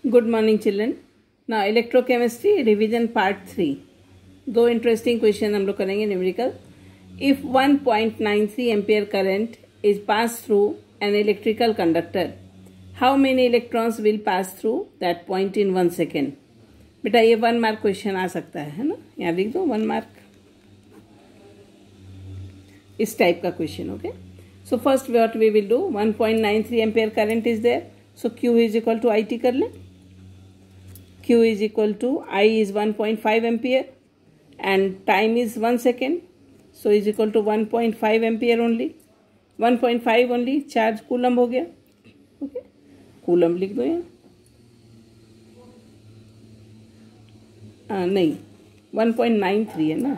Good morning children. Now electrochemistry revision part 3. दो interesting question हम लोग करेंगे numerical. If 1.93 ampere current is passed through an electrical conductor, how many electrons will pass through that point in 1 second? बेटा ये 1 mark question आ सकता है ना, यहाँ लिख दो 1 मार्क, इस टाइप का question. Okay, so first what we will do, 1.93 ampere current is there, so Q is equal to IT कर लें. Q is equal to I is 1.5 ampere and time is 1 second, so is equal to 1.5 ampere only, 1.5 only charge coulomb हो गया. Okay, coulomb लिख दो यहाँ, नहीं 1.93 है ना,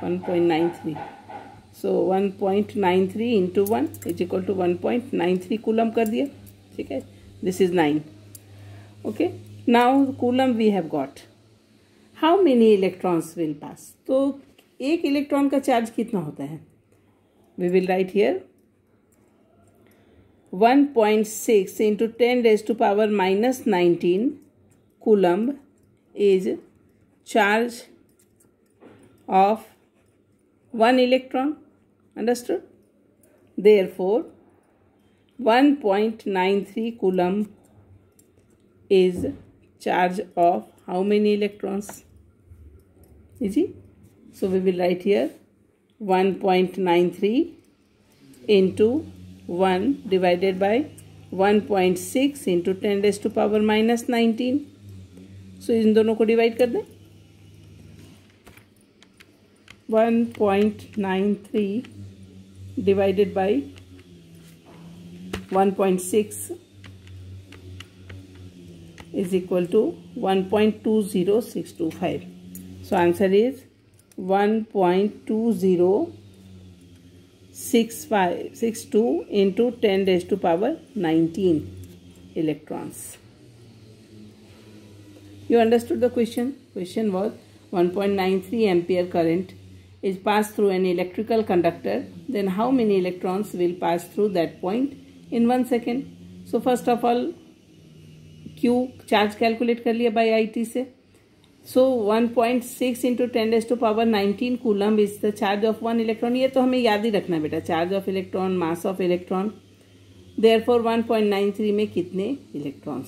1.93, so 1.93 into 1 is equal to 1.93 coulomb कर दिया. ठीक है, this is 9. Okay, now coulomb we have got. How many electrons will pass? तो एक इलेक्ट्रॉन का चार्ज कितना होता है? We will write here 1.6 into 10 raised to power minus 19 coulomb is charge of one electron. Understood? Therefore 1.93 coulomb is charge of how many electrons? Easy. So we will write here 1.93 into 1 divided by 1.6 into 10 raised to power minus 19. So इन दोनों को divide कर दें. 1.93 divided by 1.6 is equal to 1.20625. So answer is 1.2062 into 10 raised to power 19 electrons. You understood the question? Question was 1.93 ampere current is passed through an electrical conductor. Then how many electrons will pass through that point in 1 second? So first of all Q charge calculate कर लिया by IT से. So 1.6 into 10 raise to power 19 coulomb is the charge of 1 electron. ये तो हमें याद ही रखना बेटा, charge of electron, mass of electron. Therefore 1.93 में कितने electrons?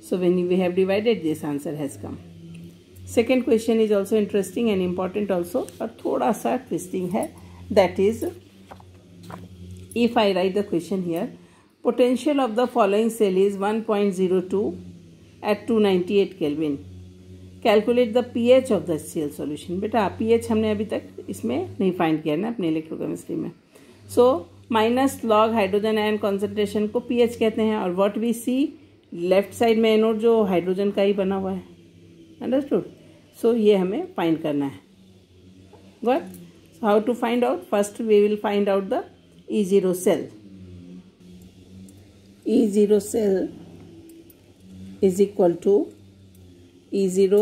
So when we have divided this answer has come. Second question is also interesting and important also, और थोड़ा सा ट्विस्टिंग है. That is, if I right the question here, potential of the following cell is 1.02 at 298 Kelvin. Calculate the pH of the cell solution. बेटा pH हमने अभी तक इसमें नहीं फाइंड किया ना अपने इलेक्ट्रोकेमिस्ट्री में. So minus log hydrogen ion concentration को pH कहते हैं, और what we see left side में एनोड जो हाइड्रोजन का ही बना हुआ है. अंडरस्टूड? सो ये हमें फाइंड करना है. Got? How to find out? First we will find out the E0 cell. E0 cell is equal to E0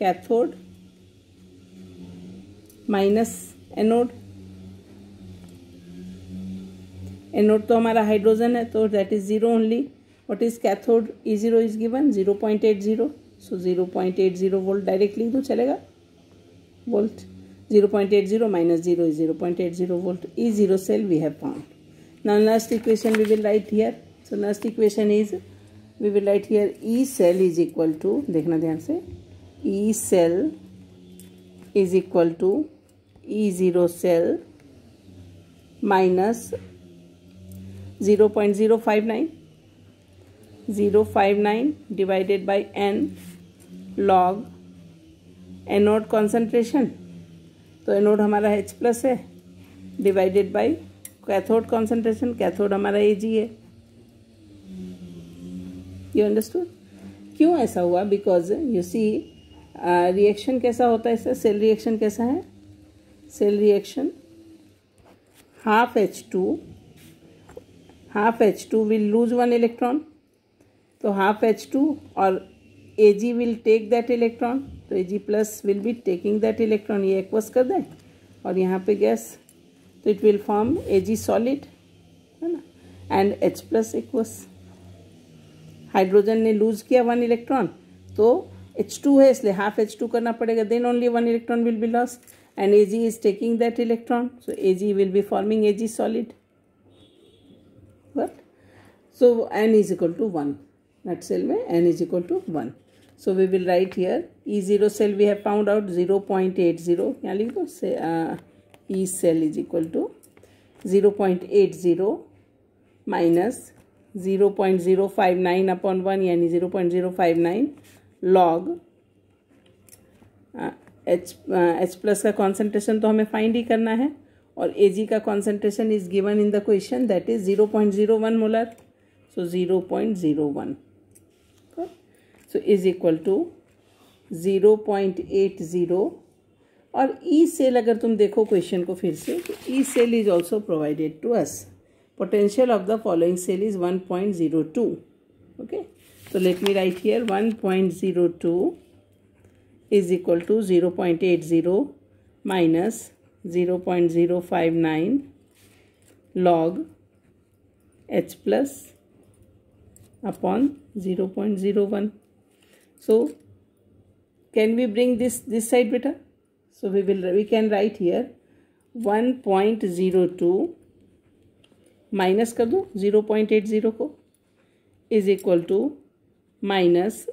cathode minus anode. Anode तो हमारा हाइड्रोजन है, तो that is 0 only. What is cathode? E0 is given 0.80. So 0.80 volt direct लिख दो, चलेगा. Volt 0.80 minus 0 is 0.80 volt. E0 cell we have found. Now next equation we will write here. So next equation is, we will write here E cell is equal to, देखना ध्यान से, E cell is equal to E0 cell minus 0.059 divided by N log anode concentration. तो anode हमारा H plus है, divided by cathode concentration. Cathode हमारा Ag है. You understood? क्यों ऐसा हुआ? बिकॉज यू सी रिएक्शन कैसा होता है इससे, सेल रिएक्शन कैसा है? Cell reaction half H2 will lose 1 electron, तो हाफ H2 और Ag will take that electron, तो Ag plus will be taking that electron. ये एक्वस कर दें और यहाँ पे गैस, तो it will form Ag solid, है ना, and H plus aqueous. Hydrogen ने लूज किया 1 इलेक्ट्रॉन, तो H2 है इसलिए हाफ H2 करना पड़ेगा, then only 1 electron will be lost and Ag is taking that electron, so Ag will be forming Ag solid. What? So n is equal to 1. That cell में n is equal to 1. So we will write here E0 cell we have found out 0.80. यहाँ लिख दो E cell is equal to 0.80 minus 0.059 upon 1 यानी 0.059 log H plus का concentration तो हमें find ही करना है और Ag का concentration is given in the question that is 0.01 molar, so 0.01 so is equal to 0.80 और ई सेल अगर तुम देखो क्वेश्चन को फिर से तो E cell is also provided to us, potential of the following cell is 1.02. Okay, so let me write here 1.02 is equal to 0.80 minus 0.059 log H plus upon 0.01. So can we bring this side beta? So we can write here 1.02 minus कर दो 0.80 को is equal to minus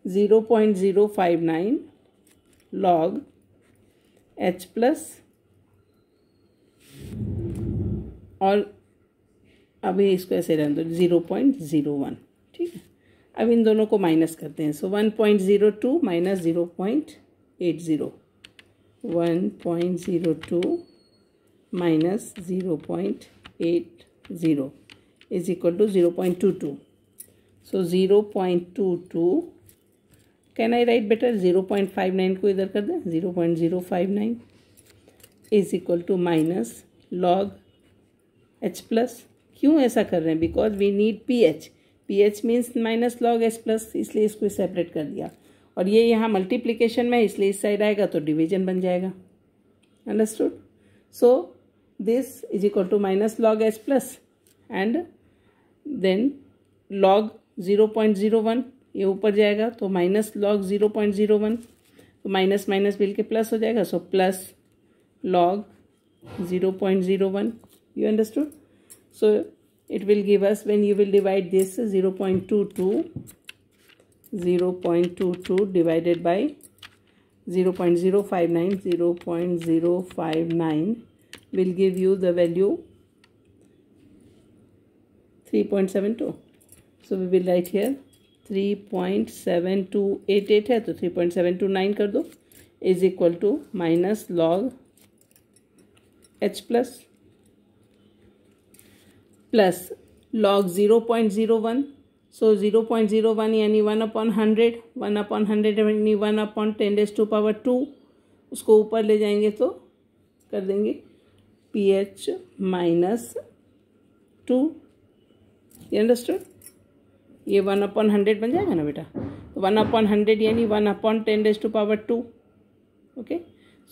0.059 log H plus और अभी इसको ऐसे रहने दो 0.01. ठीक है, अब इन दोनों को माइनस करते हैं. So 1.02 minus 0.80, 1.02 minus 0.80 is equal to 0.22. So 0.22 can I write better 0.59 को इधर कर दें 0.059 is equal to minus log H plus. क्यों ऐसा कर रहे हैं? Because we need PH. PH means minus log H plus, इसलिए इसको सेपरेट कर दिया. और ये यहाँ मल्टीप्लिकेशन में इसलिए इस साइड आएगा तो डिवीजन बन जाएगा. Understood? So this is equal to minus log H plus and then log 0.01 ये ऊपर जाएगा तो माइनस लॉग 0.01, तो माइनस माइनस मिल के प्लस हो जाएगा. So plus log 0.01. You understood? So it will give us, when you will divide this 0.22 divided by 0.059 will give you the value 3.72. So we will write here 3.7288 है तो 3.729 कर दो is equal to minus log H plus plus log 0.01. So 0.01 यानी 1/100, 1/100 यानी 1/10⁻². उसको ऊपर ले जाएंगे तो कर देंगे pH -2. You understood? ये 1/100 बन जाएगा ना बेटा. तो 1/100 यानी 1/10⁻². ओके,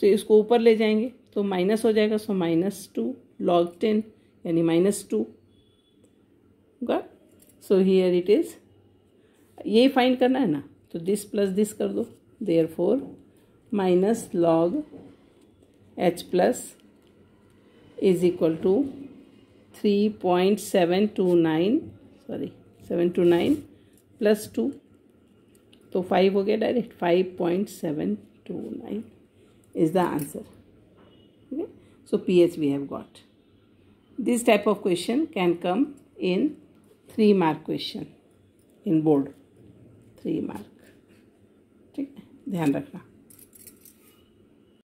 सो इसको ऊपर ले जाएंगे तो माइनस हो जाएगा. सो -2 log 10 यानी -2. Got? So here it is. ये फाइंड करना है ना, तो दिस प्लस दिस कर दो. Therefore minus log H plus is equal to 729 plus 2 तो 5 हो गया direct. 5.729 is the answer. Okay? So pH we have got. This type of question can come in 3 mark question in board. 3 mark. ठीक है, ध्यान रखना.